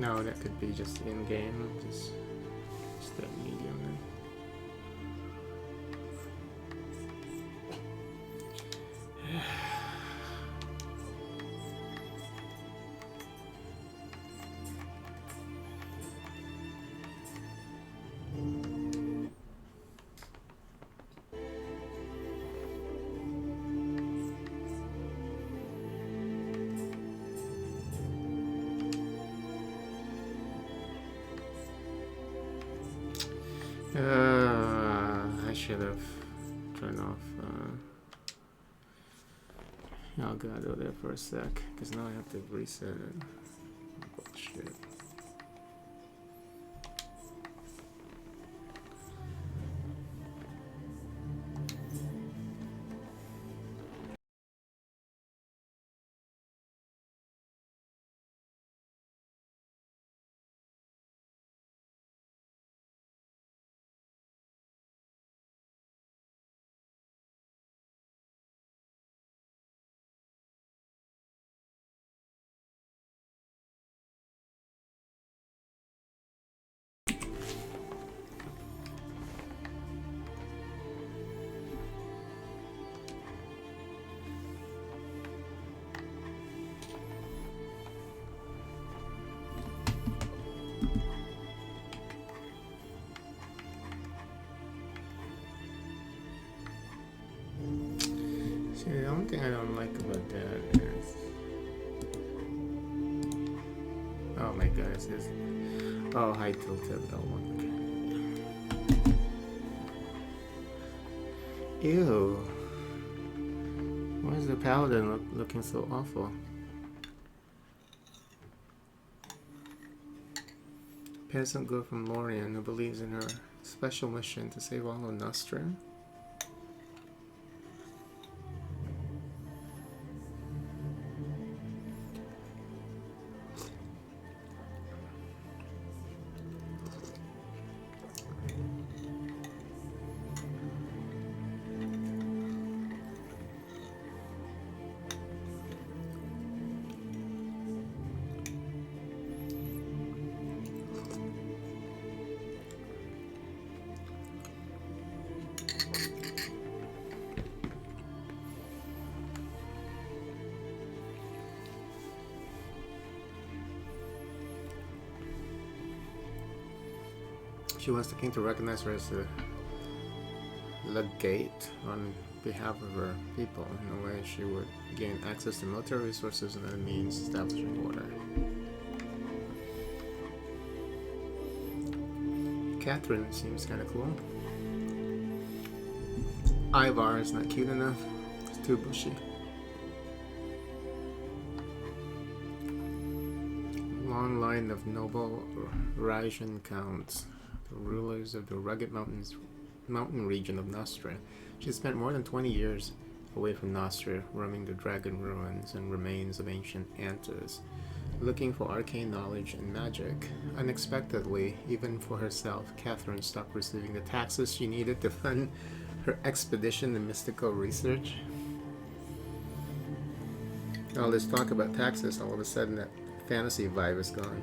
No, that could be just in game. Just that medium then. I should have turned off. I'll go there for a sec, because now I have to reset it. Bullshit. See, the only thing I don't like about that is... Oh my god, it's this... Oh, high tilted L1. Okay. Ew. Why is the paladin looking so awful? Peasant girl from Lorien who believes in her special mission to save all of Nostra. She wants the king to recognize her as the legate on behalf of her people. In a way, she would gain access to military resources and other means establishing order. Catherine seems kind of cool. Ivar is not cute enough. It's too bushy. Long line of noble Rajhan counts, the rulers of the rugged mountain region of Nostra. She spent more than 20 years away from Nostra, roaming the dragon ruins and remains of ancient Antas, looking for arcane knowledge and magic. Unexpectedly, even for herself, Catherine stopped receiving the taxes she needed to fund her expedition in mystical research. All this talk about taxes, all of a sudden that fantasy vibe is gone.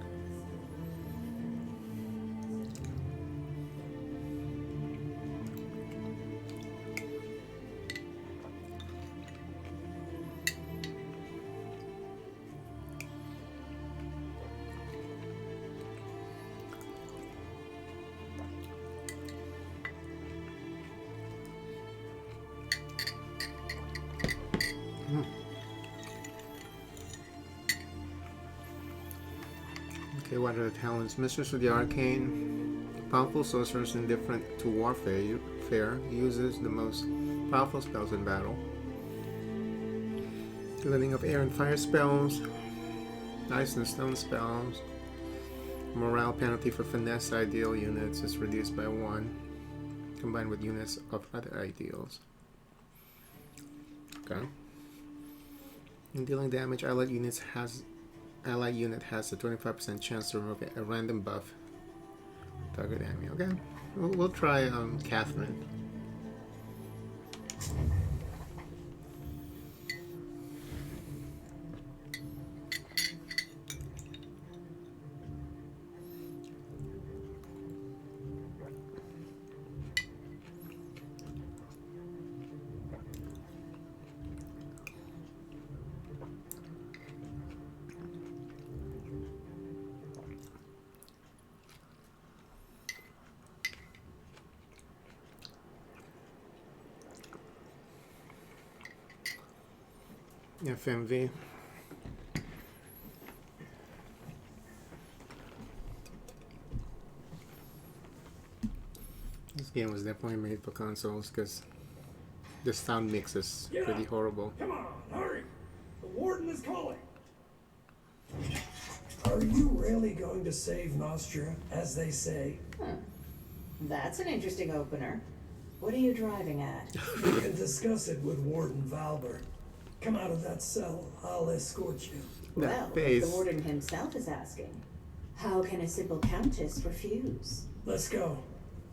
Okay, what are the talents? Mistress of the Arcane, powerful sorceress indifferent to warfare, uses the most powerful spells in battle. Learning of air and fire spells, ice and stone spells. Morale penalty for finesse ideal units is reduced by 1, combined with units of other ideals. Okay. In dealing damage, allied unit has a 25% chance to remove a random buff target enemy. Okay, we'll try Catherine. FMV. This game was definitely made for consoles because the sound mix is pretty horrible. Come on, hurry! The warden is calling! Are you really going to save Nostria, as they say? That's an interesting opener. What are you driving at? We can discuss it with Warden Valber. Come out of that cell. I'll escort you. Well, face. if the warden himself is asking, how can a simple countess refuse? Let's go.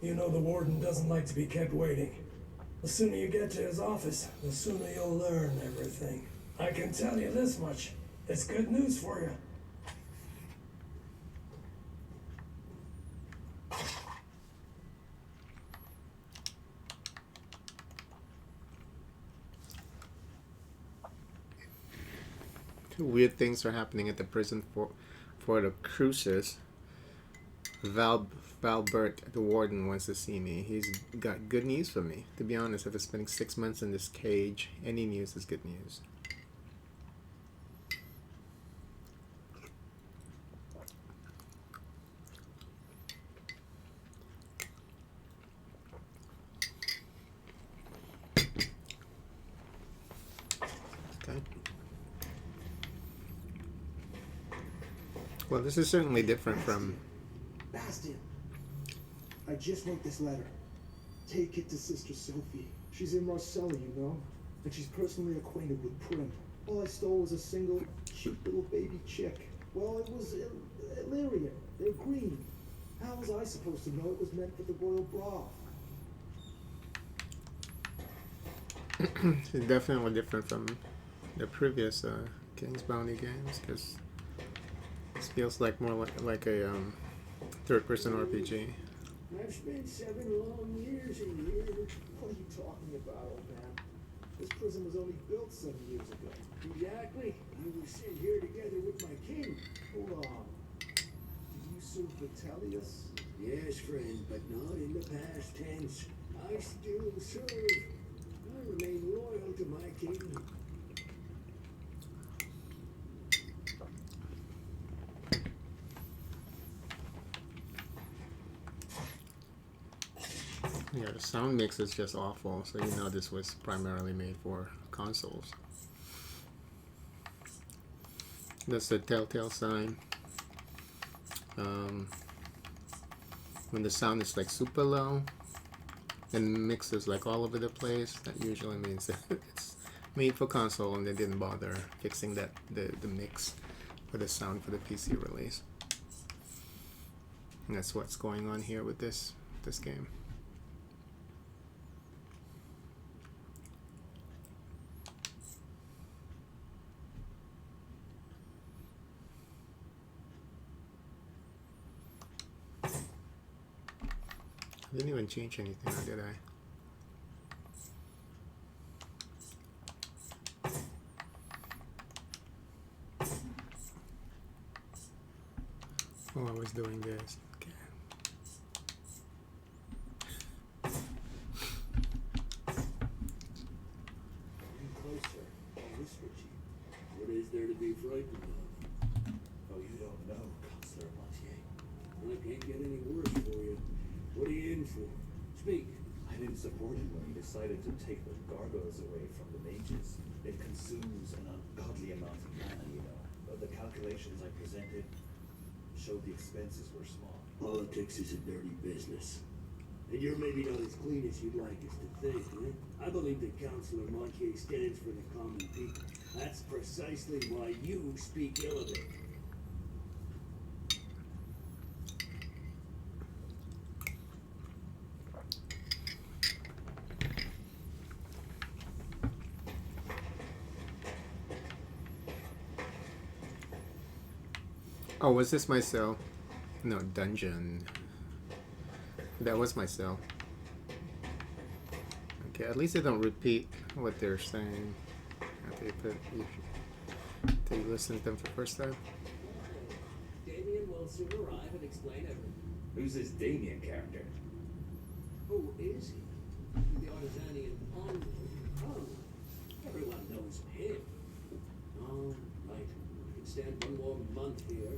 You know the warden doesn't like to be kept waiting. The sooner you get to his office, the sooner you'll learn everything. I can tell you this much. It's good news for you. Two weird things are happening at the prison for the Cruces. Valbert, the warden, wants to see me. He's got good news for me. To be honest, after spending 6 months in this cage, any news is good news. Okay. Well, this is certainly different from... Bastian, I just wrote this letter. Take it to Sister Sophie. She's in Marcella, you know, and she's personally acquainted with Prim. All I stole was a single, cute little baby chick. Well, it was Illyrian. They're green. How was I supposed to know it was meant for the royal broth? It's definitely different from the previous King's Bounty games, because this feels like more like a third-person RPG. I've spent 7 long years in here. What are you talking about, old man? This prison was only built 7 years ago. Exactly. You were sitting here together with my king. Hold on. Did you serve Vitellius? Yes, friend, but not in the past tense. I still serve. I remain loyal to my king. Yeah, the sound mix is just awful, so you know this was primarily made for consoles. That's the telltale sign. When the sound is like super low and mix is like all over the place, that usually means that it's made for console and they didn't bother fixing that the mix for the sound for the PC release. And that's what's going on here with this game. I didn't even change anything, did I? Oh, I was doing this. Okay. Come closer. I'll whisper to you. What is there to be frightened of? Oh, you don't know, Counselor Montier. I can't get any worse for you. What are you in for? Speak. I didn't support him when he decided to take the gargoyles away from the mages. It consumes an ungodly amount of mana, you know. But the calculations I presented showed the expenses were small. Politics is a dirty business. And you're maybe not as clean as you'd like us to think, eh? I believe that Councillor Montier stands for the common people. That's precisely why you speak ill of it. Oh, was this my cell? No, dungeon. That was my cell. Okay, at least they don't repeat what they're saying after you listen to them for the first time. Damien will soon arrive and explain everything. Who's this Damien character? Who is he? The Artisanian envoy. Oh, everyone knows him. around here.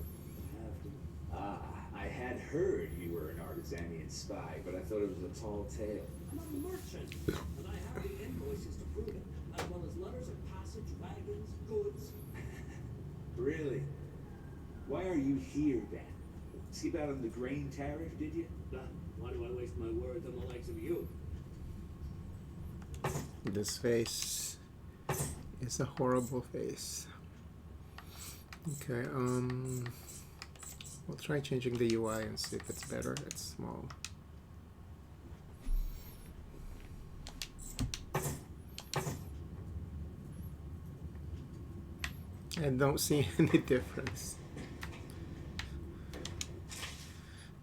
I have to. Ah, I had heard you were an Artisanian spy, but I thought it was a tall tale. I'm a merchant, and I have the invoices to prove it, as well as letters of passage, wagons, goods. Really? Why are you here then? Skip out on the grain tariff, did you? Why do I waste my words on the likes of you? This face is a horrible face. Okay, we'll try changing the UI and see if it's better. It's small. I don't see any difference.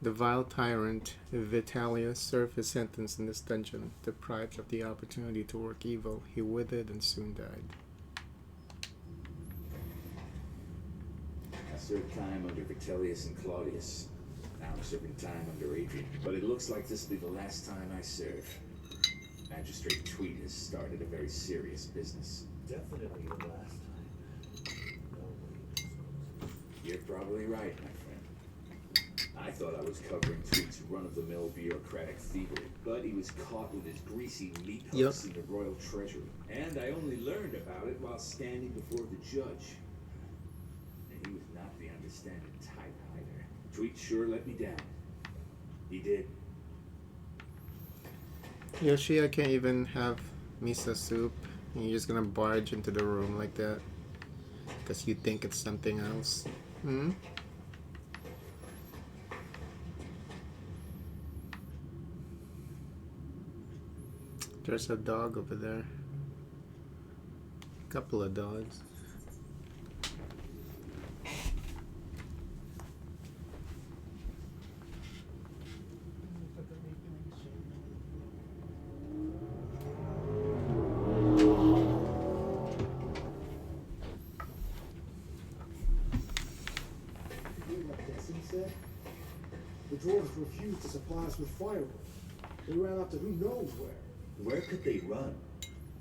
The vile tyrant Vitalius served his sentence in this dungeon. Deprived of the opportunity to work evil, he withered and soon died. I served time under Vitellius and Claudius. Now I'm serving time under Adrian. But it looks like this will be the last time I serve. Magistrate Tweed has started a very serious business. Definitely the last time. You're probably right, my friend. I thought I was covering Tweed's run-of-the-mill bureaucratic thievery, but he was caught with his greasy meat hooks in the royal treasury. And I only learned about it while standing before the judge. And he was not the understanding type either. Tweed sure let me down. He did. Yoshi, I can't even have miso soup. And you're just gonna barge into the room like that because you think it's something else. Hmm? There's a dog over there. Couple of dogs. The dwarves refused to supply us with firewood. They ran up to who knows where. Where could they run?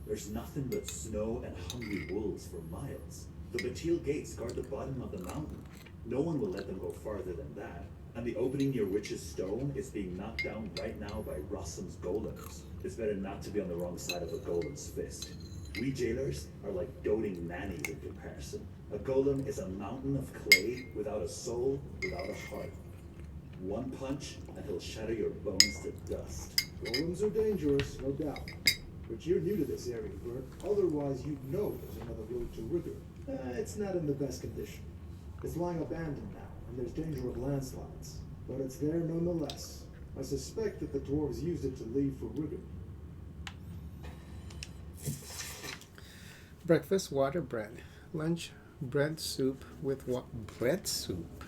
There's nothing but snow and hungry wolves for miles. The Batil gates guard the bottom of the mountain. No one will let them go farther than that. And the opening near Witch's Stone is being knocked down right now by Rossum's golems. It's better not to be on the wrong side of a golem's fist. We jailers are like doting nannies in comparison. A golem is a mountain of clay without a soul, without a heart. One punch and he'll shatter your bones to dust. Golems are dangerous, no doubt. But you're new to this area, Bert. Otherwise, you'd know there's another road to Rigor. It's not in the best condition. It's lying abandoned now, and there's danger of landslides. But it's there nonetheless. I suspect that the dwarves used it to leave for Rigor. Breakfast, water, bread. Lunch, bread soup with bread soup?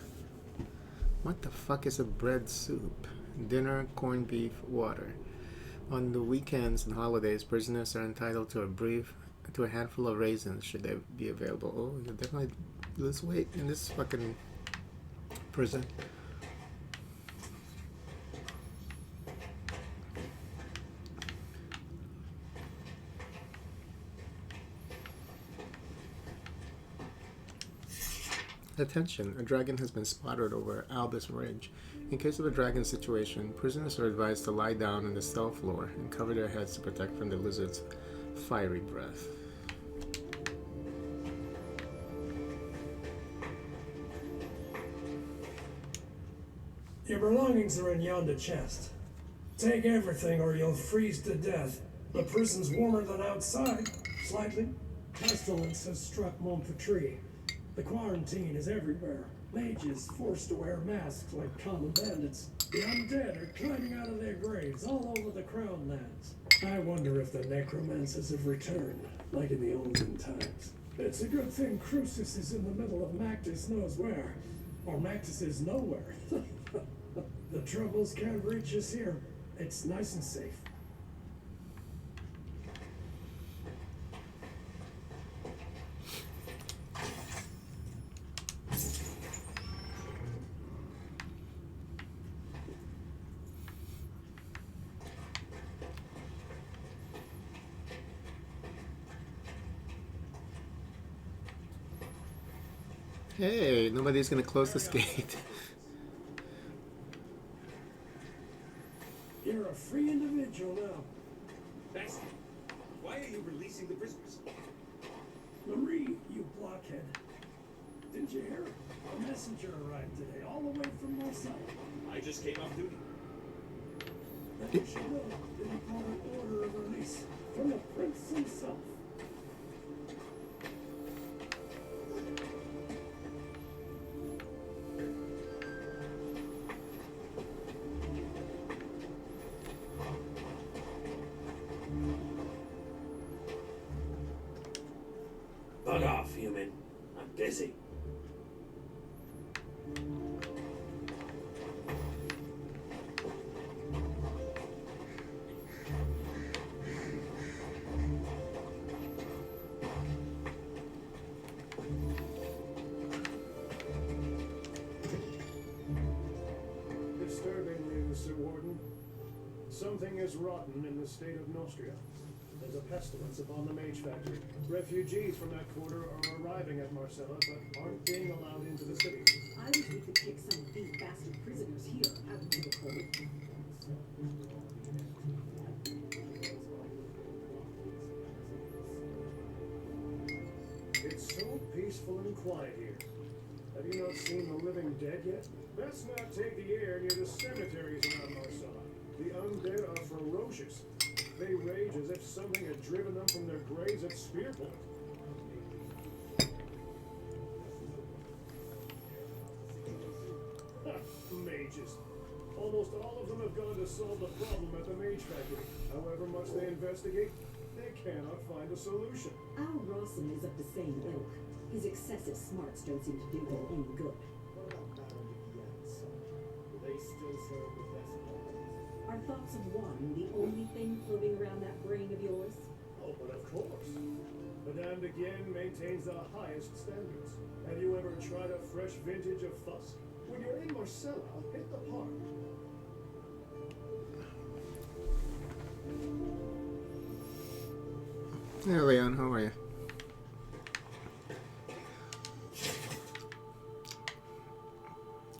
What the fuck is a bread soup? Dinner, corned beef, water. On the weekends and holidays, prisoners are entitled to a handful of raisins should they be available. Oh, you'll definitely lose weight in this fucking prison. Attention, a dragon has been spotted over Albus Ridge. In case of a dragon situation, prisoners are advised to lie down on the cell floor and cover their heads to protect from the lizard's fiery breath. Your belongings are in yonder chest. Take everything or you'll freeze to death. The prison's warmer than outside, slightly. Pestilence has struck Montpetrie. The quarantine is everywhere. Mages forced to wear masks like common bandits. The undead are climbing out of their graves all over the Crown lands. I wonder if the necromancers have returned, like in the olden times. It's a good thing Crucis is in the middle of Mactus knows where. Or Mactus is nowhere. The troubles can't reach us here. It's nice and safe. Hey, nobody's gonna close this gate. You're a free individual now. Bastard! Why are you releasing the prisoners? Marie, you blockhead. Didn't you hear? A messenger arrived today, all the way from Marcel. I just came off duty. Then you should know that he called an order of release from the prince himself. Bug off, human. I'm busy. Disturbing news, Sir Warden. Something is rotten in the state of Nostria. There's a pestilence upon the Mage Factory. Refugees from that quarter are arriving at Marcella, but aren't being allowed into the city. I wish we could kick some of these bastard prisoners here out into the cold. It's so peaceful and quiet here. Have you not seen the living dead yet? Best not take the air near the cemeteries around Marcella. The undead are ferocious. They rage as if something had driven them from their graves at spear point. Ha, mages. Almost all of them have gone to solve the problem at the Mage Factory. However much they investigate, they cannot find a solution. Al Rawson is of the same ilk. His excessive smarts don't seem to do him any good. What about Baron Vivian's son? Do they still serve the vessel? Are thoughts of one the only thing floating around that brain of yours? Oh, but of course. Madame de Guienne maintains the highest standards. Have you ever tried a fresh vintage of Fusk? When you're in Marcella, hit the park. Hey, Leon, how are you?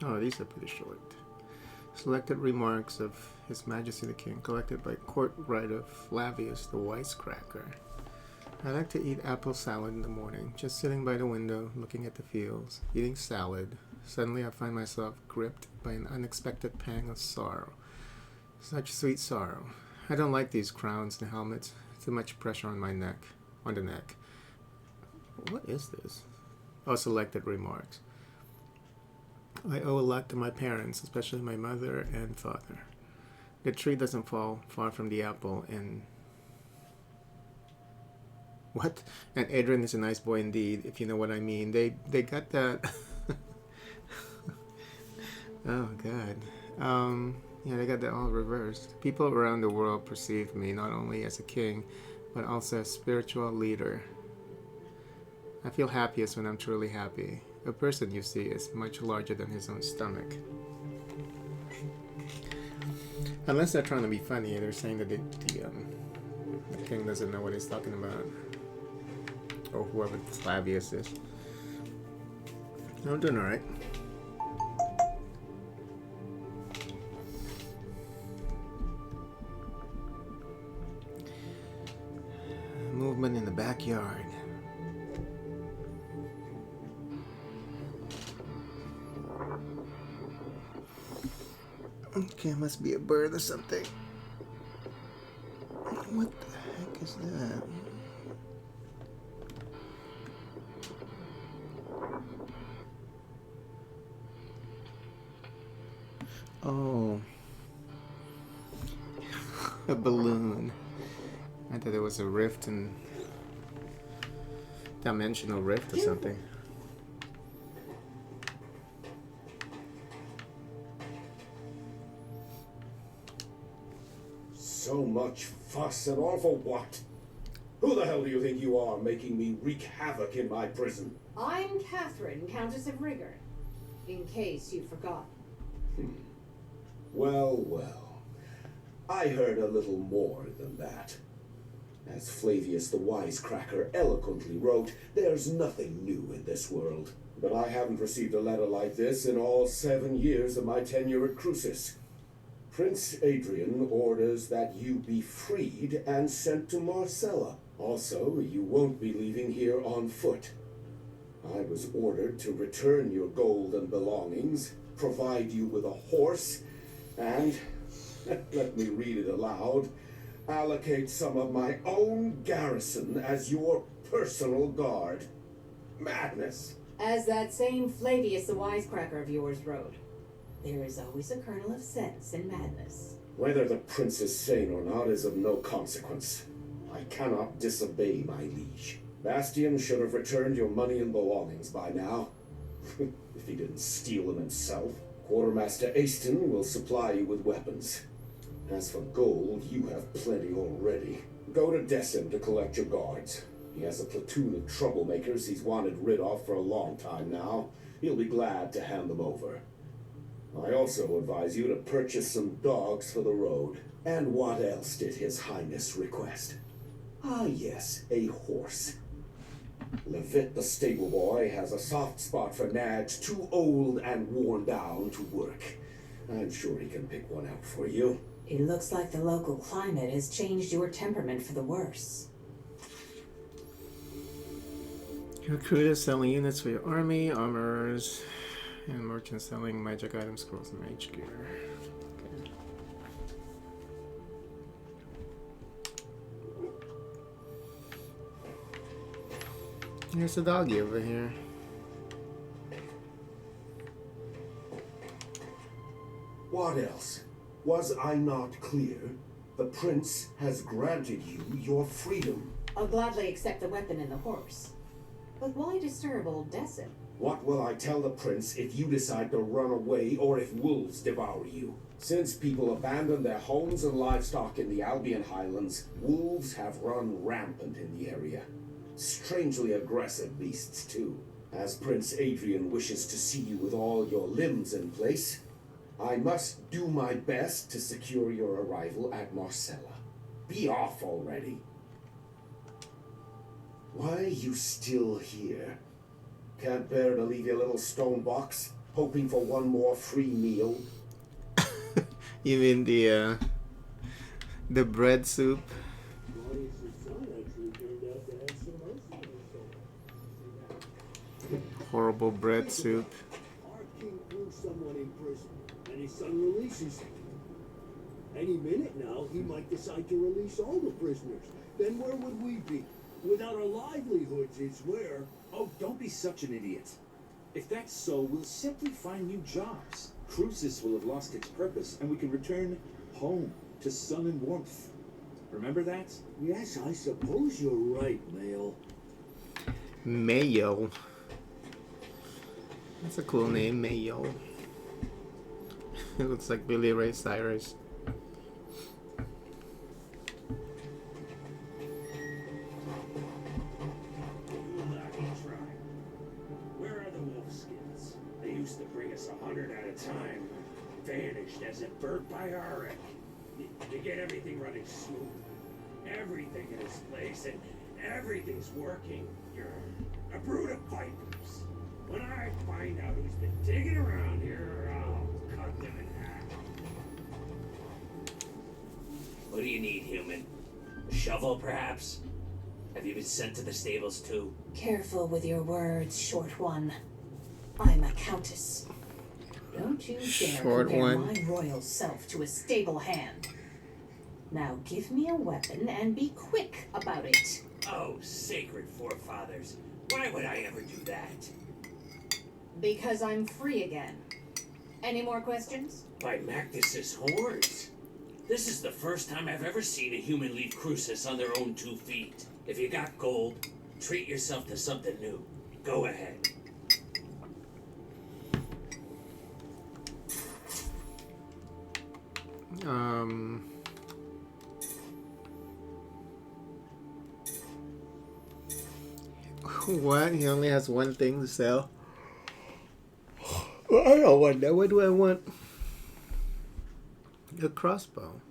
Oh, these are pretty short. Selected remarks of His Majesty the King, collected by Court Writer Flavius the Wisecracker. I like to eat apple salad in the morning, just sitting by the window, looking at the fields, eating salad. Suddenly I find myself gripped by an unexpected pang of sorrow. Such sweet sorrow. I don't like these crowns and helmets. Too much pressure on my neck. On the neck. What is this? Oh, selected remarks. I owe a lot to my parents, especially my mother and father. The tree doesn't fall far from the apple, and... What? And Adrian is a nice boy indeed, if you know what I mean. They got that... Oh, God. Yeah, they got that all reversed. People around the world perceive me not only as a king, but also a spiritual leader. I feel happiest when I'm truly happy. A person, you see, is much larger than his own stomach. Unless they're trying to be funny, they're saying that the king doesn't know what he's talking about. Or whoever Flavius is. I'm doing alright. Movement in the backyard. Okay, must be a bird or something. What the heck is that? Oh. A balloon. I thought it was a rift in... dimensional rift or something. So much fuss and all for what? Who the hell do you think you are, making me wreak havoc in my prison? I'm Catherine, Countess of Rigor, in case you forgot. Well, well. I heard a little more than that. As Flavius the Wisecracker eloquently wrote, there's nothing new in this world. but I haven't received a letter like this in all 7 years of my tenure at Crucis. Prince Adrian orders that you be freed and sent to Marcella. Also, you won't be leaving here on foot. I was ordered to return your gold and belongings, provide you with a horse, and, let me read it aloud, allocate some of my own garrison as your personal guard. Madness. As that same Flavius the Wisecracker of yours wrote, there is always a kernel of sense in madness. Whether the prince is sane or not is of no consequence. I cannot disobey my liege. Bastian should have returned your money and belongings by now. If he didn't steal them himself. Quartermaster Aston will supply you with weapons. As for gold, you have plenty already. Go to Decim to collect your guards. He has a platoon of troublemakers he's wanted rid of for a long time now. He'll be glad to hand them over. I also advise you to purchase some dogs for the road. And what else did His Highness request? Ah, yes, a horse. Levitt, the stable boy, has a soft spot for nags too old and worn down to work. I'm sure he can pick one out for you. It looks like the local climate has changed your temperament for the worse. Recruiters selling units for your army, armorers, and merchants selling magic items, scrolls, and mage gear. Okay. There's a doggy over here. What else? Was I not clear? The prince has granted you your freedom. I'll gladly accept the weapon and the horse. But why disturb old Decim? What will I tell the prince if you decide to run away or if wolves devour you? Since people abandoned their homes and livestock in the Albion Highlands, wolves have run rampant in the area. Strangely aggressive beasts, too. As Prince Adrian wishes to see you with all your limbs in place, I must do my best to secure your arrival at Marcella. Be off already. Why are you still here? Can't bear to leave your little stone box, hoping for one more free meal? You mean the bread soup? Claudius' son actually turned out to have some mercy on his soul. Horrible bread soup. Our king threw someone in prison, and his son releases him. Any minute now, he might decide to release all the prisoners. Then where would we be? Without our livelihoods, it's where. Oh, don't be such an idiot. If that's so, we'll simply find new jobs. Crucis will have lost its purpose, and we can return home to sun and warmth. Remember that? Yes, I suppose you're right, Mayo. Mayo. That's a cool name, Mayo. It looks like Billy Ray Cyrus. Where are the wolfskins? They used to bring us 100 at a time. Vanished as if burnt by Arik. You get everything running smooth. Everything in its place and everything's working. You're a brood of vipers. When I find out who's been digging around here, I'll cut them in half. What do you need, human? A shovel, perhaps? Have you been sent to the stables, too? Careful with your words, short one. I'm a countess. Don't you dare Short compare one. my royal self to a stable hand. Now give me a weapon and be quick about it. Oh, sacred forefathers. Why would I ever do that? Because I'm free again. Any more questions? By Mactus's horns. This is the first time I've ever seen a human leave Crucis on their own 2 feet. If you got gold, treat yourself to something new. Go ahead. What? He only has one thing to sell? I don't want that. What do I want? A crossbow.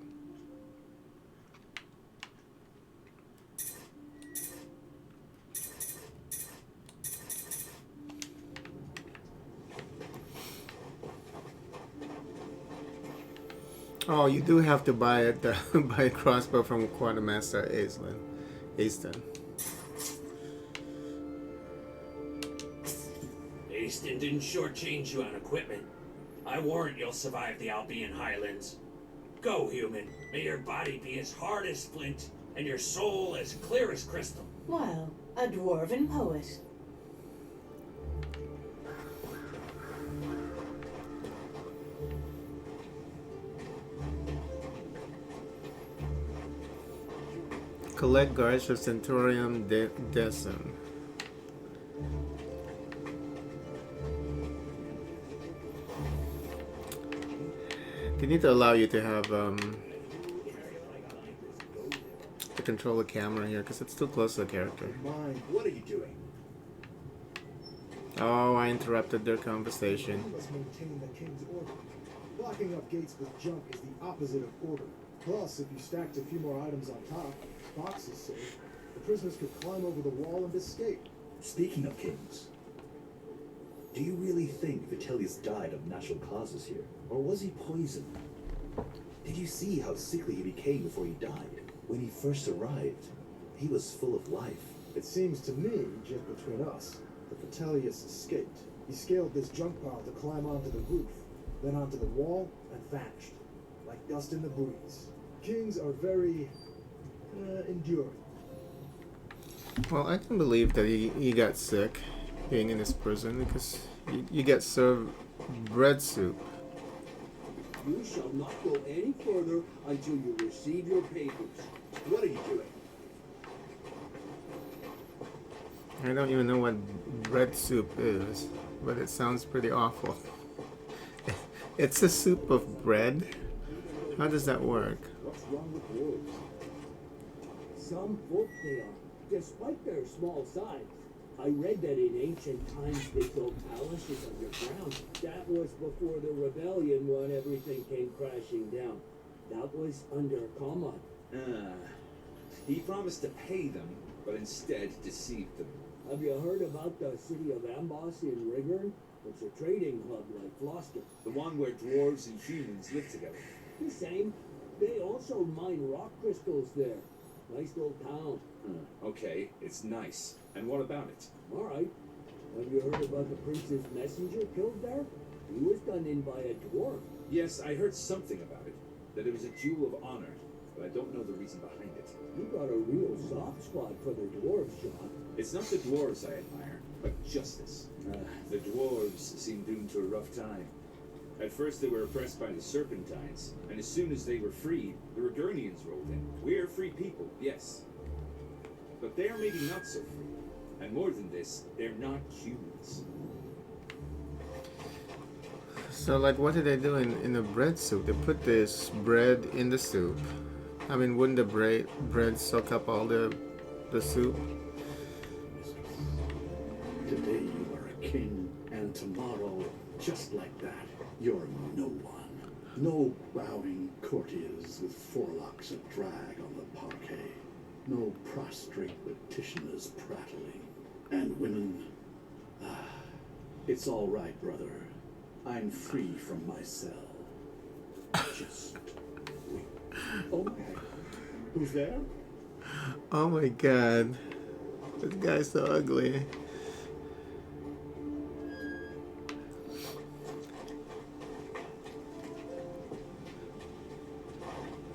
Oh, you do have to buy it. Buy a crossbow from Quartermaster Easton. Easton didn't shortchange you on equipment. I warrant you'll survive the Albion Highlands. Go, human. May your body be as hard as flint, and your soul as clear as crystal. Well, a dwarven poet. Collect guards for Centurion Decim. They need to allow you to have to control the camera here because it's too close to the character. Mine. What are you doing? Oh, I interrupted their conversation. We must maintain the king's order. Blocking up gates with junk is the opposite of order. Plus, if you stacked a few more items on top, boxes say, the prisoners could climb over the wall and escape. Speaking of kings, do you really think Vitellius died of natural causes here? Or was he poisoned? Did you see how sickly he became before he died? When he first arrived, he was full of life. It seems to me, just between us, that Vitellius escaped. He scaled this junk pile to climb onto the roof, then onto the wall, and vanished. Like dust in the breeze. Kings are very enduring. Well, I can believe that he got sick being in this prison because you get served bread soup. You shall not go any further until you receive your papers. What are you doing? I don't even know what bread soup is, but it sounds pretty awful. It's a soup of bread? How does that work? What's wrong with wolves? Some folk they are, despite their small size. I read that in ancient times they built palaces underground. That was before the rebellion when everything came crashing down. That was under Kama. He promised to pay them, but instead deceived them. Have you heard about the city of Amboss in Rigern? It's a trading hub like Gloucester. The one where dwarves and humans live together. The same. They also mine rock crystals there. Nice little town. Okay, it's nice. And what about it? All right. Have you heard about the prince's messenger killed there? He was done in by a dwarf. Yes, I heard something about it. That it was a jewel of honor, but I don't know the reason behind it. You got a real soft spot for the dwarves, John. It's not the dwarves I admire, but justice. The dwarves seem doomed to a rough time. At first they were oppressed by the Serpentines, and as soon as they were freed, the Regurnians rolled in. We're free people, yes. But they're maybe not so free. And more than this, they're not humans. So, like, what did they do in the bread soup? They put this bread in the soup. I mean, wouldn't the bread soak up all the soup? Today you are a king, and tomorrow, just like that, you're no one. No bowing courtiers with forelocks a drag on the parquet. No prostrate petitioners prattling. And women, it's all right, brother. I'm free from my cell. Just wait. Oh, who's there? Oh my god. This guy's so ugly.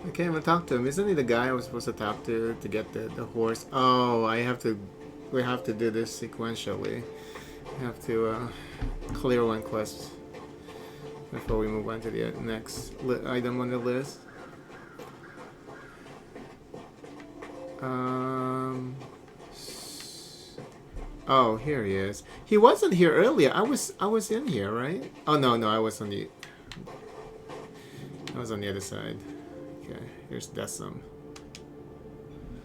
I can't even talk to him. Isn't he the guy I was supposed to talk to get the horse? Oh, we have to do this sequentially. We have to clear one quest before we move on to the next item on the list. Oh, here he is. He wasn't here earlier. I was in here, right? Oh no, I was on the other side. Okay, here's Decim.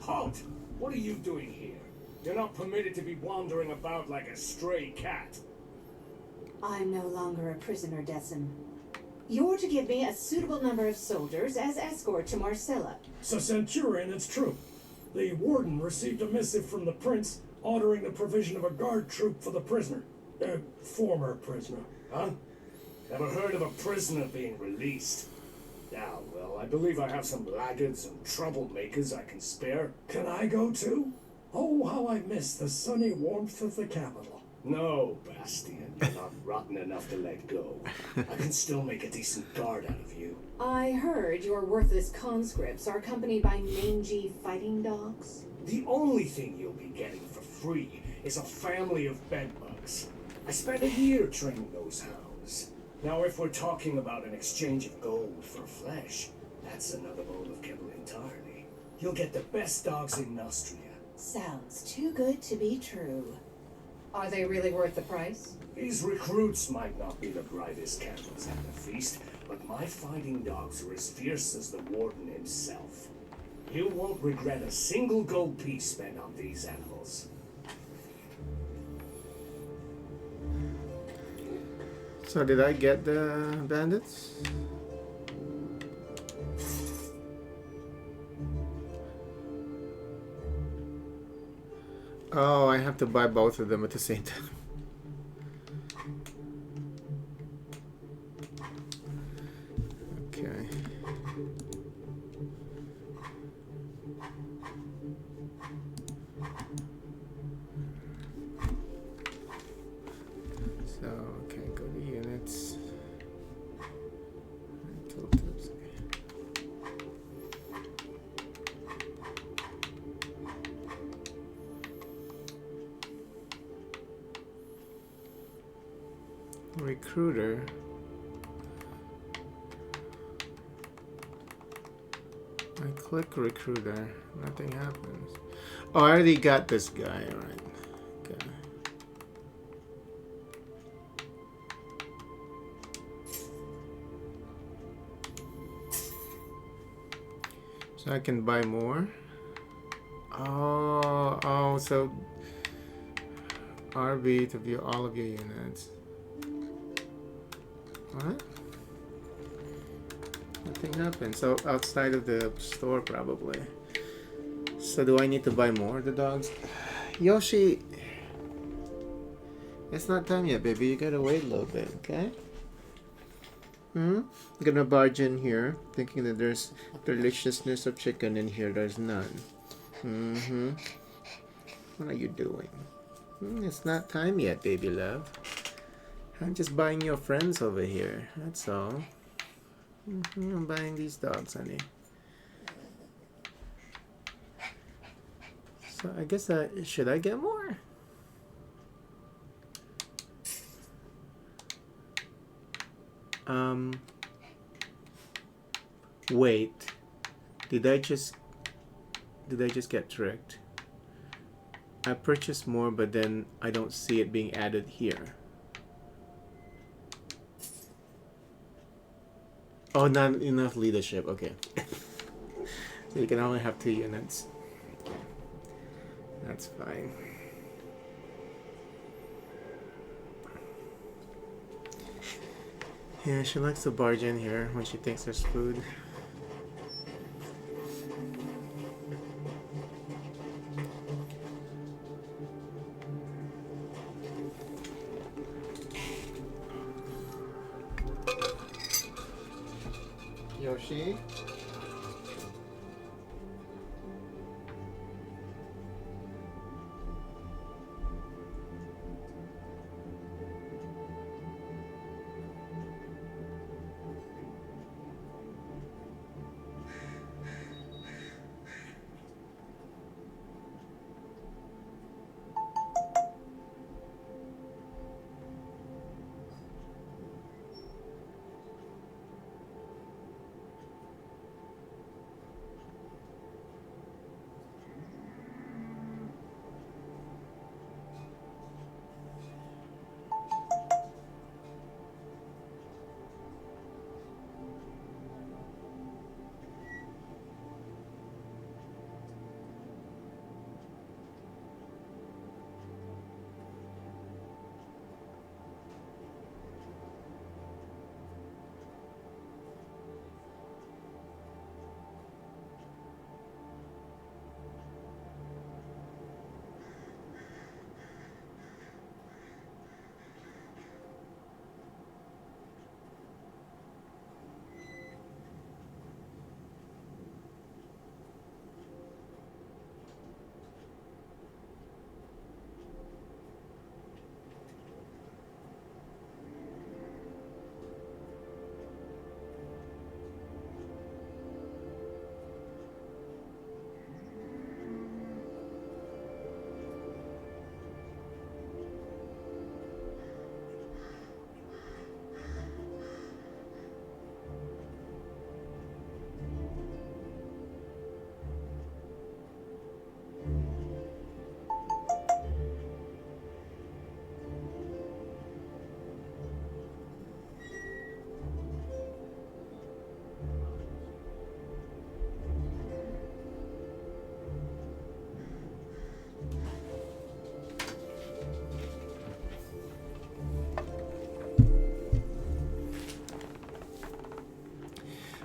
Halt! What are you doing here? You're not permitted to be wandering about like a stray cat. I'm no longer a prisoner, Decim. You're to give me a suitable number of soldiers as escort to Marcella. So, Centurion, it's true. The warden received a missive from the prince ordering the provision of a guard troop for the prisoner. Former prisoner, huh? Never heard of a prisoner being released. Ah, well. I believe I have some laggards and troublemakers I can spare. Can I go too? Oh, how I miss the sunny warmth of the capital. No, Bastian, you're not rotten enough to let go. I can still make a decent guard out of you. I heard your worthless conscripts are accompanied by mangy fighting dogs. The only thing you'll be getting for free is a family of bedbugs. I spent a year training those hounds. Now, if we're talking about an exchange of gold for flesh, that's another bowl of kibble entirely. You'll get the best dogs in Nostria. Sounds too good to be true. Are they really worth the price? These recruits might not be the brightest candles at the feast, but my fighting dogs are as fierce as the warden himself. You won't regret a single gold piece spent on these animals. So did I get the bandits? Oh, I have to buy both of them at the same time. Okay. So, okay, go to units. Tooltips. Recruiter. I click recruiter, nothing happens. Oh, I already got this guy, alright. Okay. So I can buy more. Oh, so RB to view all of your units. What? Nothing happened. So outside of the store probably. So do I need to buy more of the dogs? Yoshi, it's not time yet, baby. You gotta wait a little bit, okay? I'm gonna barge in here, thinking that there's deliciousness of chicken in here. There's none. What are you doing? It's not time yet, baby love. I'm just buying your friends over here. That's all. I'm buying these dogs, honey. So I guess should I get more? Wait. Did I just get tricked? I purchased more, but then I don't see it being added here. Oh, not enough leadership. Okay. So you can only have 2 units. That's fine. Yeah, she likes to barge in here when she thinks there's food. Yoshi?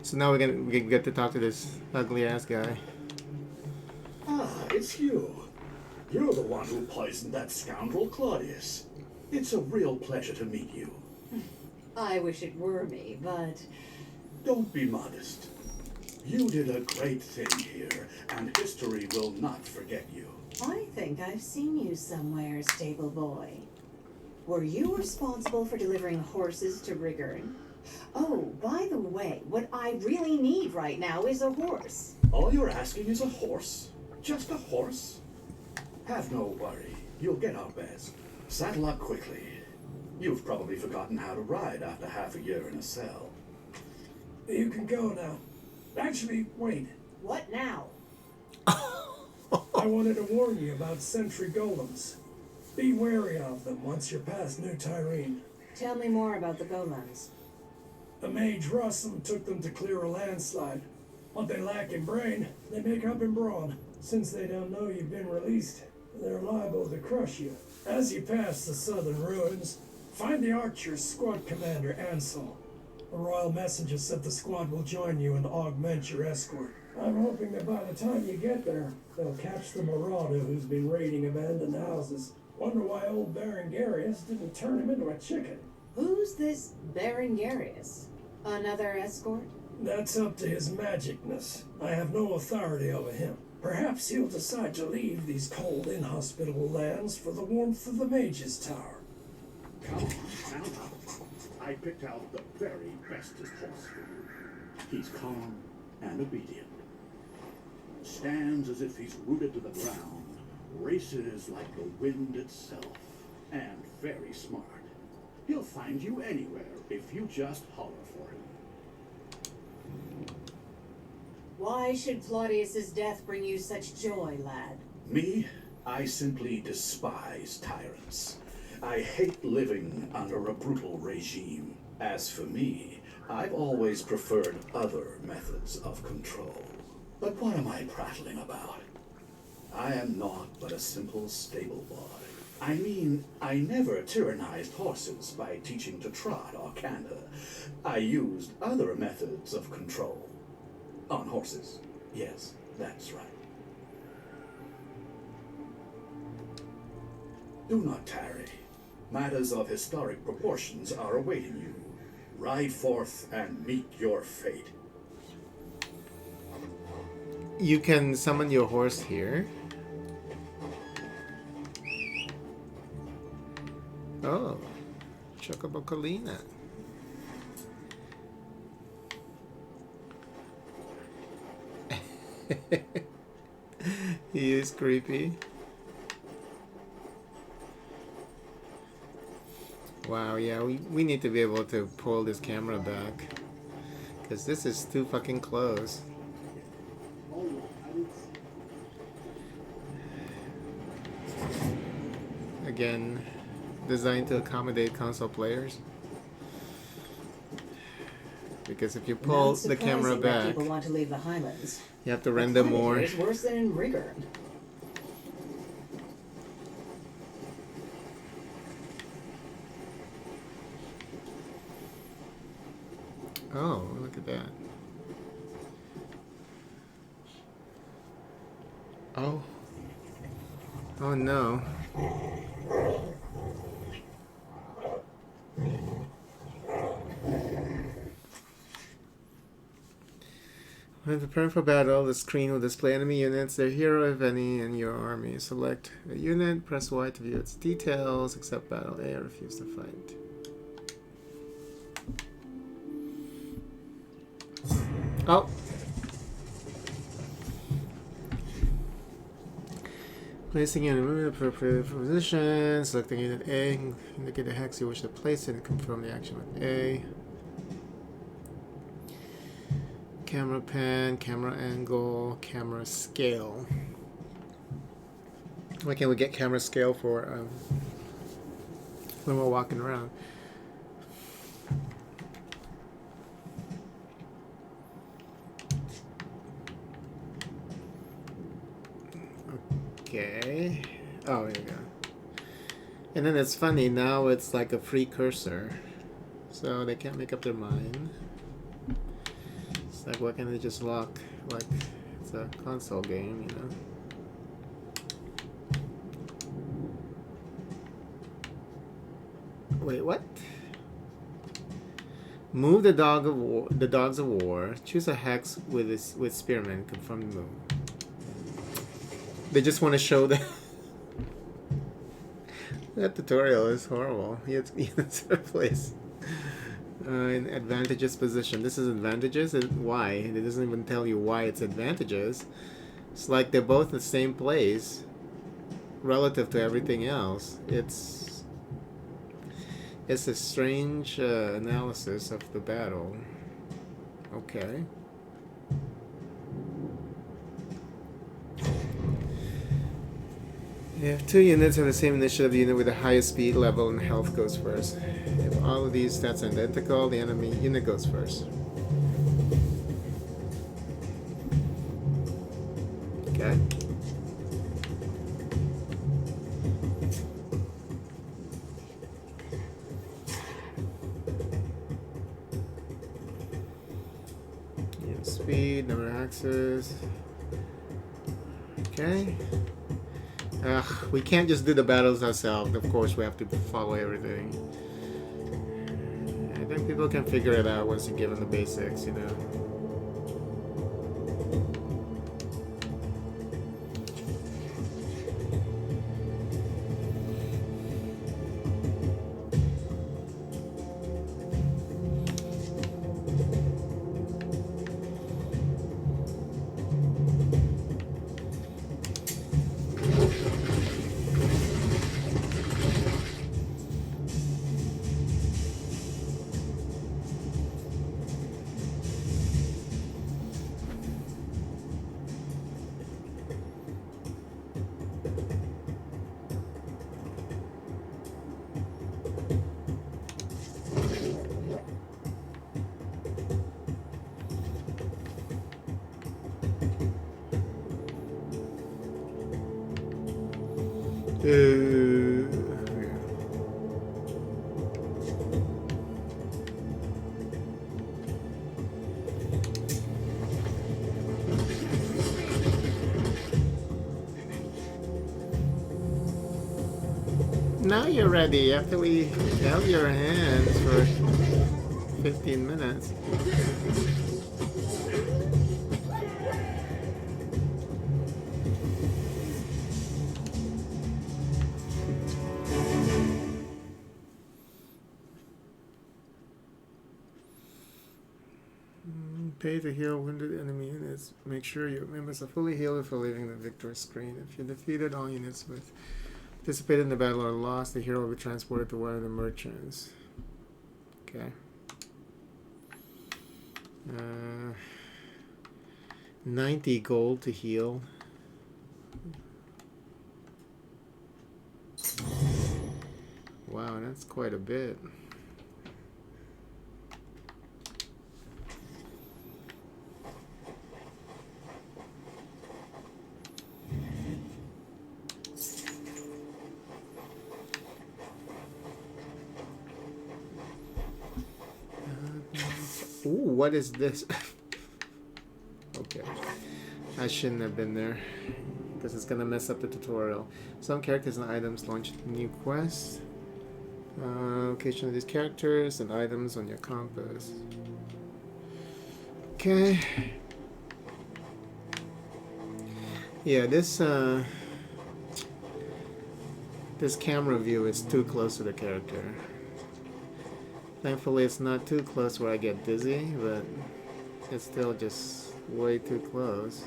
So now we get to talk to this ugly ass guy. Ah, it's you. You're the one who poisoned that scoundrel Claudius. It's a real pleasure to meet you. I wish it were me, but... Don't be modest. You did a great thing here, and history will not forget you. I think I've seen you somewhere, stable boy. Were you responsible for delivering horses to Rigern? Oh, by the way, what I really need right now is a horse. All you're asking is a horse? Just a horse? Have no worry. You'll get our best. Saddle up quickly. You've probably forgotten how to ride after half a year in a cell. You can go now. Actually, wait. What now? I wanted to warn you about sentry golems. Be wary of them once you're past New Tyrene. Tell me more about the golems. The mage Russum took them to clear a landslide. What they lack in brain, they make up in brawn. Since they don't know you've been released, they're liable to crush you. As you pass the southern ruins, find the Archer's squad commander, Ansel. A royal messenger said the squad will join you and augment your escort. I'm hoping that by the time you get there, they'll catch the marauder who's been raiding abandoned houses. Wonder why old Berengarius didn't turn him into a chicken. Who's this Berengarius? Another escort? That's up to his magicness. I have no authority over him. Perhaps he'll decide to leave these cold, inhospitable lands for the warmth of the Mage's Tower. Come on, now. I picked out the very bestest horse for you. He's calm and obedient. Stands as if he's rooted to the ground. Races like the wind itself. And very smart. He'll find you anywhere if you just holler for him. Why should Claudius's death bring you such joy, lad? Me? I simply despise tyrants. I hate living under a brutal regime. As for me, I've always preferred other methods of control. But what am I prattling about? I am naught but a simple stable boy. I mean, I never tyrannized horses by teaching to trot or canter. I used other methods of control. On horses. Yes, that's right. Do not tarry. Matters of historic proportions are awaiting you. Ride forth and meet your fate. You can summon your horse here. Oh, Chocobo Colina. He is creepy. Wow, yeah, we need to be able to pull this camera back. Because this is too fucking close. Again, designed to accommodate console players. Because if you pull the camera back, people want to leave the Highlands. You have to render more. It's worse than in Rigor. Oh, look at that. Oh. Oh no. When preparing for battle, the screen will display enemy units, their hero if any, and your army. Select a unit, press Y to view its details, accept battle A, refuse to fight. Oh! Placing unit in appropriate position, selecting unit A, indicate the hex you wish to place it, and confirm the action with A. Camera pan, camera angle, camera scale. Why can't we get camera scale for when we're walking around? Okay. Oh, here we go. And then it's funny, now it's like a free cursor. So they can't make up their mind. It's like, why can't they just lock like it's a console game, you know? Wait, what? Move the dog of war. The dogs of war. Choose a hex with spearmen. Confirm the move. They just want to show that. That tutorial is horrible. You have to replace in advantages position. This is advantages. Why? It doesn't even tell you why it's advantages. It's like they're both in the same place relative to everything else. It's a strange analysis of the battle. Okay. If two units have the same initiative, the unit with the highest speed level and health goes first. If all of these stats are identical, the enemy unit goes first. Okay. Yeah, speed, number of axes. Okay. We can't just do the battles ourselves. Of course, we have to follow everything. I think people can figure it out once you're given the basics, you know. Now you're ready after we held your hands for 15 minutes. Pay to heal wounded enemy units. Make sure your members are fully healed before leaving the victory screen. If you defeated all units with participated in the battle or lost, the hero will be transported to one of the merchants. Okay. 90 gold to heal. Wow, that's quite a bit. Ooh, what is this? Okay. I shouldn't have been there, because it's gonna mess up the tutorial. Some characters and items launch new quests. Location of these characters and items on your compass. Okay. Yeah, this camera view is too close to the character. Thankfully, it's not too close where I get dizzy, but it's still just way too close.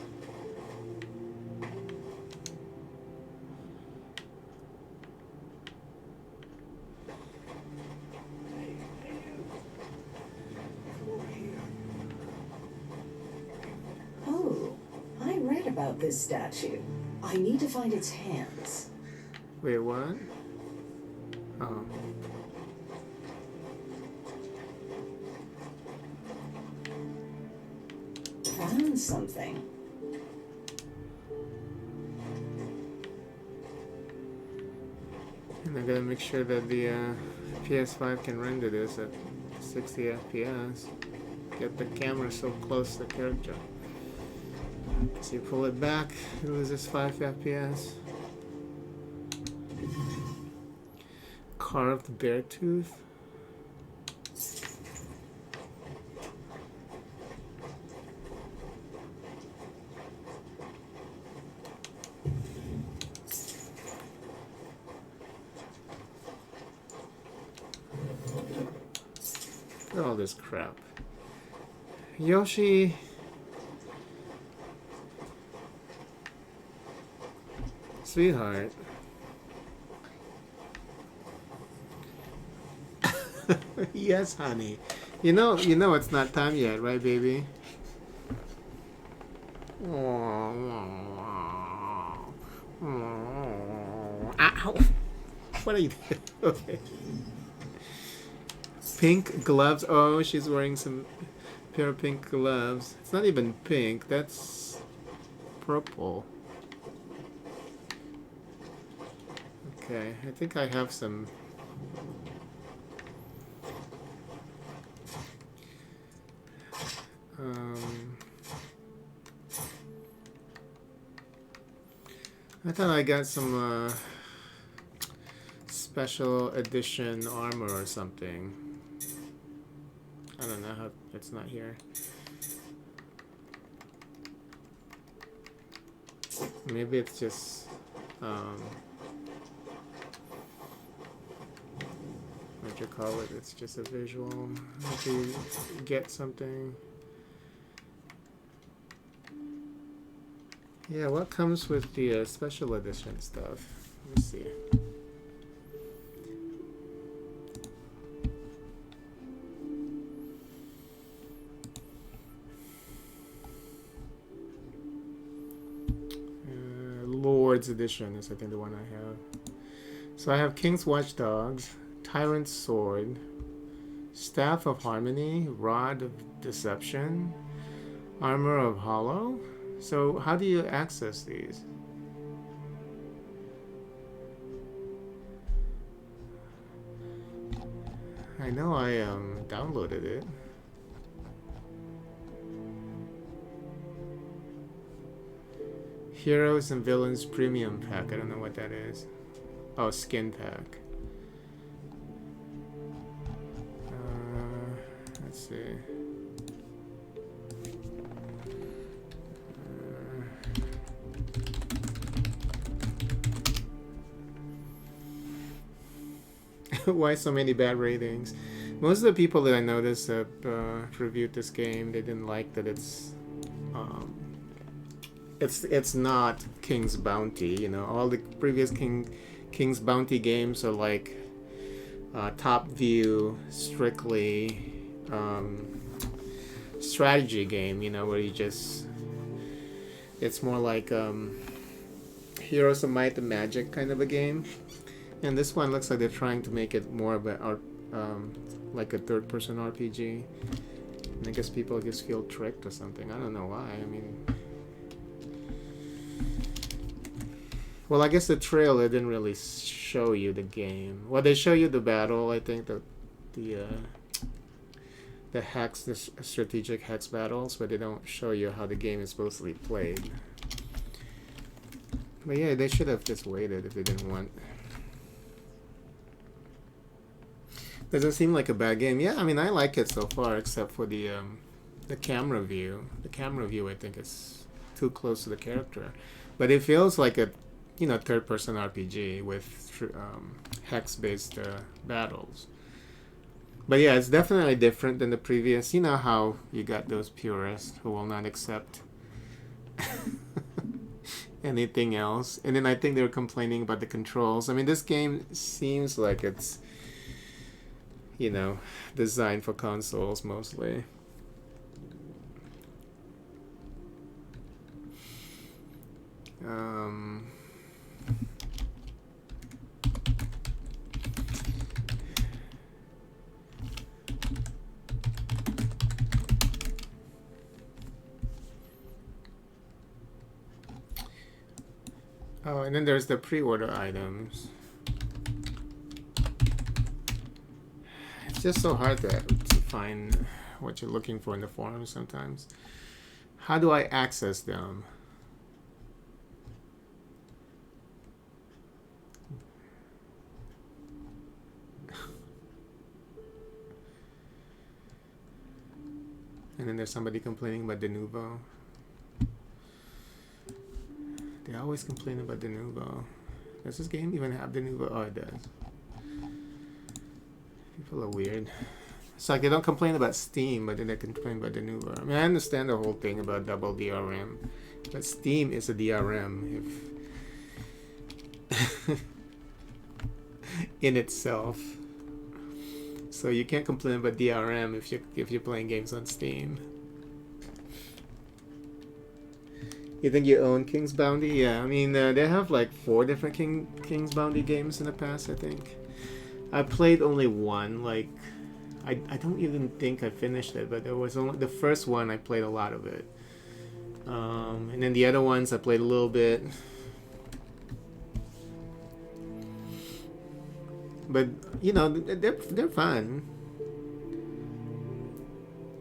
Oh, I read about this statue. I need to find its hands. Wait, what? Oh. Found something. And I gotta make sure that the PS5 can render this at 60 FPS. get the camera so close to the character. So you pull it back, it loses 5 FPS. Carved bear tooth. Look at all this crap. Yoshi. Sweetheart. Yes, honey. You know it's not time yet, right, baby? Ow. What are you doing? Okay. Pink gloves. Oh, she's wearing some pair of pink gloves. It's not even pink. That's purple. Okay, I think I have some. I thought I got some special edition armor or something. I don't know how it's not here. Maybe it's just what you call it? It's just a visual. If you get something. Yeah, what comes with the special edition stuff? Let me see. Lord's edition is I think the one I have. So I have King's Watchdogs, Tyrant's Sword, Staff of Harmony, Rod of Deception, Armor of Hollow. So how do you access these? I know I downloaded it. Heroes and Villains Premium Pack. I don't know what that is. Oh, Skin Pack. Let's see. Why so many bad ratings? Most of the people that I noticed that reviewed this game, they didn't like that it's not King's Bounty. You know, all the previous King's Bounty games are like top view, strictly strategy game. You know, where you just it's more like Heroes of Might and Magic kind of a game. And this one looks like they're trying to make it more of a like a third-person RPG. And I guess people just feel tricked or something. I don't know why. I mean. Well, I guess the trailer didn't really show you the game. Well, they show you the battle. I think the hex, the strategic hex battles, but they don't show you how the game is supposed to be played. But yeah, they should have just waited if they didn't want. Doesn't seem like a bad game. Yeah, I mean, I like it so far, except for the camera view. The camera view, I think, is too close to the character. But it feels like a third-person RPG with hex-based battles. But yeah, it's definitely different than the previous. You know how you got those purists who will not accept anything else. And then I think they were complaining about the controls. I mean, this game seems like it's, designed for consoles mostly. Oh, and then there's the pre-order items. It's just so hard to find what you're looking for in the forums sometimes. How do I access them? And then there's somebody complaining about Denuvo. They always complain about Denuvo. Does this game even have Denuvo? Oh, it does. People are weird. It's like they don't complain about Steam, but then they complain about Denuvo. I mean, I understand the whole thing about double DRM, but Steam is a DRM if in itself. So you can't complain about DRM if you're playing games on Steam. You think you own King's Bounty? Yeah, I mean they have like 4 different King's Bounty games in the past. I think I played only one. Like I don't even think I finished it, but there was only the first one. I played a lot of it, and then the other ones I played a little bit. But you know they're fun,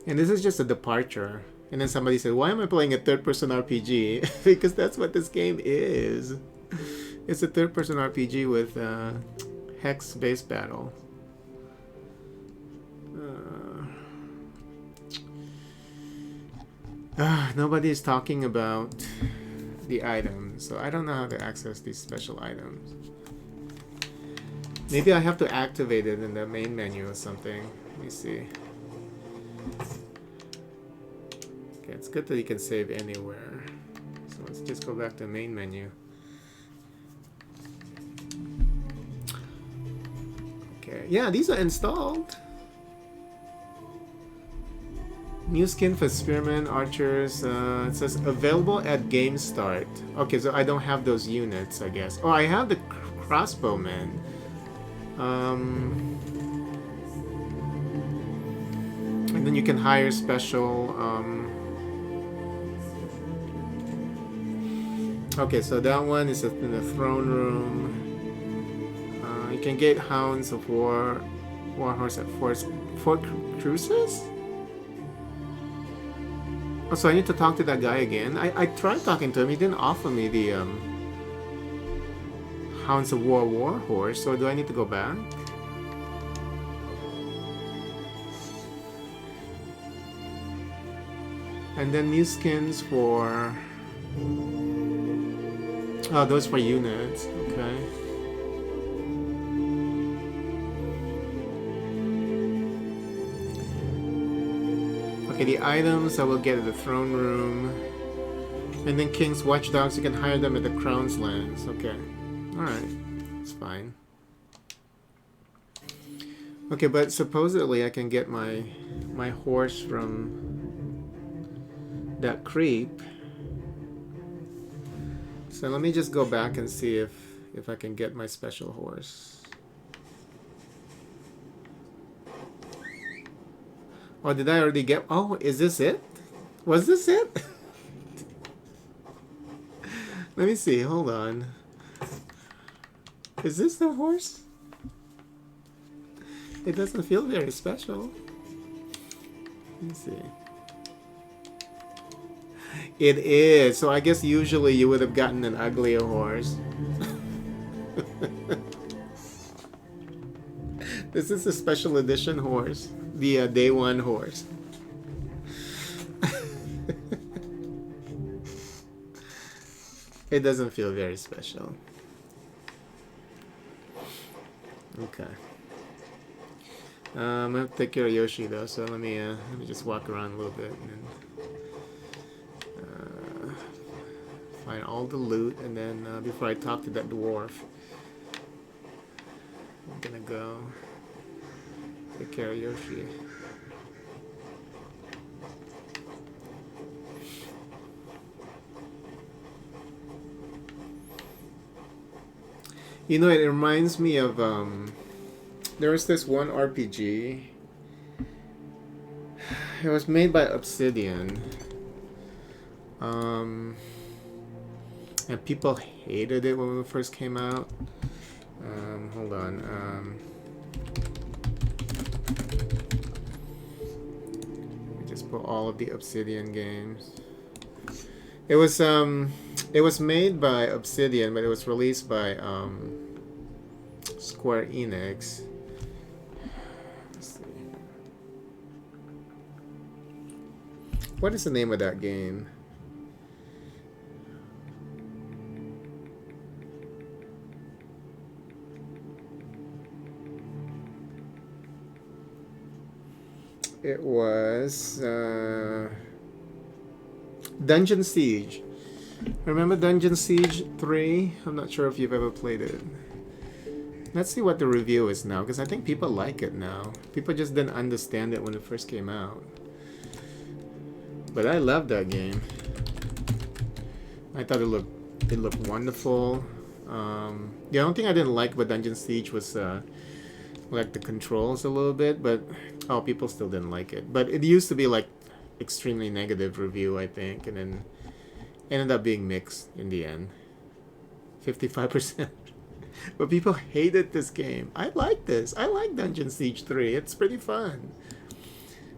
and this is just a departure. And then somebody said, "Why am I playing a third-person RPG?" Because that's what this game is. It's a third-person RPG with hex-based battle. Nobody is talking about the items, so I don't know how to access these special items. Maybe I have to activate it in the main menu or something. Let me see. Okay, it's good that you can save anywhere. So let's just go back to the main menu. Okay, yeah, these are installed. New skin for spearmen, archers. It says available at game start. Okay, so I don't have those units, I guess. Oh, I have the crossbowmen. And then you can hire special. Okay, so that one is in the throne room. You can get Hounds of War, Warhorse at Fort Cruces. Oh, so I need to talk to that guy again. I tried talking to him. He didn't offer me the Hounds of War Warhorse. So do I need to go back? And then new skins for... Oh, those for units. Okay. Okay, the items I will get at the throne room. And then King's Watchdogs, you can hire them at the Crown's Lands. Okay. Alright. It's fine. Okay, but supposedly I can get my horse from that creep. So let me just go back and see if I can get my special horse. Oh, did I already get... Oh, is this it? Was this it? Let me see. Hold on. Is this the horse? It doesn't feel very special. Let me see. It is. So I guess usually you would have gotten an uglier horse. This is a special edition horse. The day one horse. It doesn't feel very special. Okay. I'm gonna take care of Yoshi though, so let me just walk around a little bit and then find all the loot, and then before I talk to that dwarf, I'm gonna go take care of Yoshi. You know, it reminds me of there was this one RPG. It was made by Obsidian. And people hated it when it first came out. Hold on. Just put all of the Obsidian games. It was made by Obsidian, but it was released by Square Enix. Let's see. What is the name of that game? It was Dungeon Siege. Remember Dungeon Siege 3? I'm not sure if you've ever played it. Let's see what the review is now, because I think people like it now. People just didn't understand it when it first came out. But I love that game. I thought it looked wonderful. The only thing I didn't like about Dungeon Siege was like the controls a little bit, but people still didn't like it. But it used to be like extremely negative review, I think, and then ended up being mixed in the end. 55%. But people hated this game. I like this. I like Dungeon Siege 3. It's pretty fun.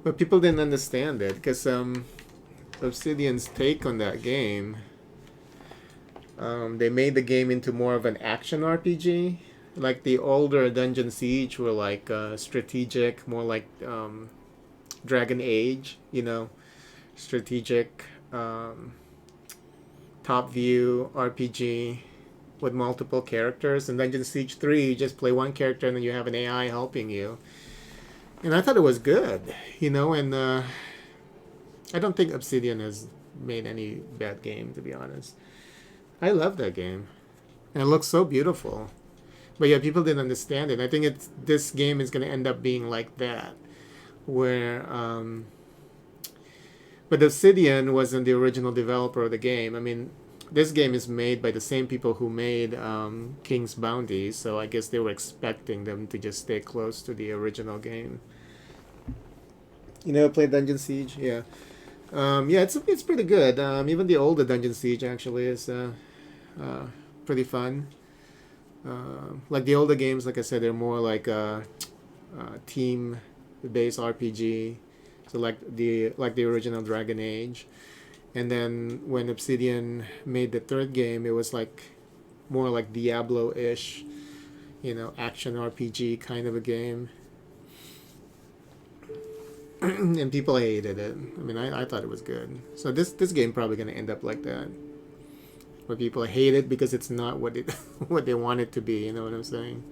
But people didn't understand it because Obsidian's take on that game, they made the game into more of an action RPG. Like the older Dungeon Siege were like strategic, more like Dragon Age, you know, strategic, top view RPG with multiple characters. And Dungeon Siege 3, you just play one character and then you have an AI helping you. And I thought it was good, you know, and I don't think Obsidian has made any bad game, to be honest. I love that game. And it looks so beautiful. But yeah, people didn't understand it. I think this game is going to end up being like that. Where, but Obsidian wasn't the original developer of the game. I mean, this game is made by the same people who made King's Bounty, so I guess they were expecting them to just stay close to the original game. You never played Dungeon Siege? Yeah. Yeah, it's pretty good. Even the older Dungeon Siege actually is pretty fun. Like the older games, like I said, they're more like a team-based RPG. So like the original Dragon Age. And then when Obsidian made the third game, it was like more like Diablo-ish, you know, action RPG kind of a game. And people hated it. I mean, I thought it was good. So this game probably going to end up like that. Where people hate it because it's not what they want it to be, you know what I'm saying?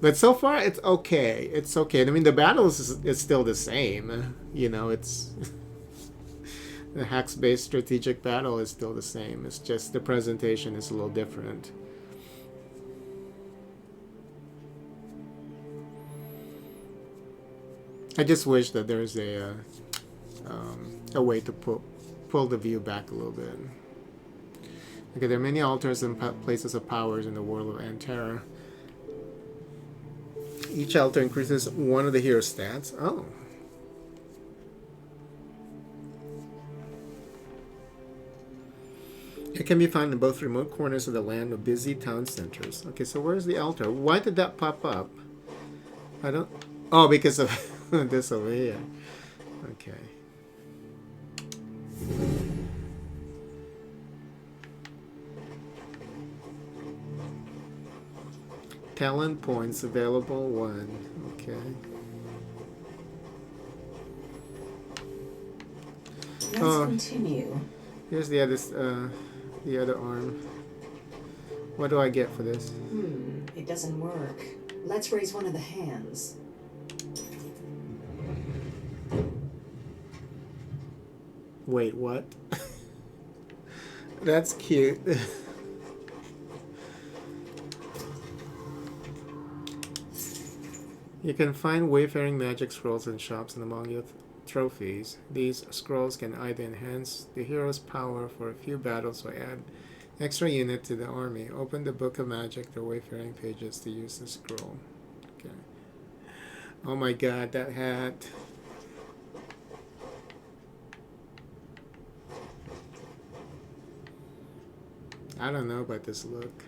But so far, it's okay. It's okay. I mean, the battles is still the same. You know, it's... the hacks-based strategic battle is still the same. It's just the presentation is a little different. I just wish that there's a way to pull the view back a little bit. Okay, there are many altars and places of powers in the world of Antera. Each altar increases one of the hero stats. Oh. It can be found in both remote corners of the land of busy town centers. Okay, so where's the altar? Why did that pop up? I don't... Oh, because of this over here. Okay. Talent points available 1. Okay. Let's continue. Here's the other arm. What do I get for this? It doesn't work. Let's raise one of the hands. Wait, what? That's cute. You can find wayfaring magic scrolls in shops and among your trophies. These scrolls can either enhance the hero's power for a few battles or add extra unit to the army. Open the Book of Magic, the wayfaring pages to use the scroll. Okay. Oh my god, that hat. I don't know about this look.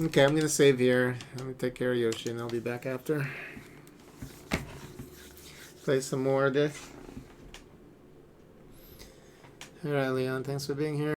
Okay, I'm gonna save here. I'm gonna take care of Yoshi and I'll be back after. Play some more, Dick. Alright, Leon, thanks for being here.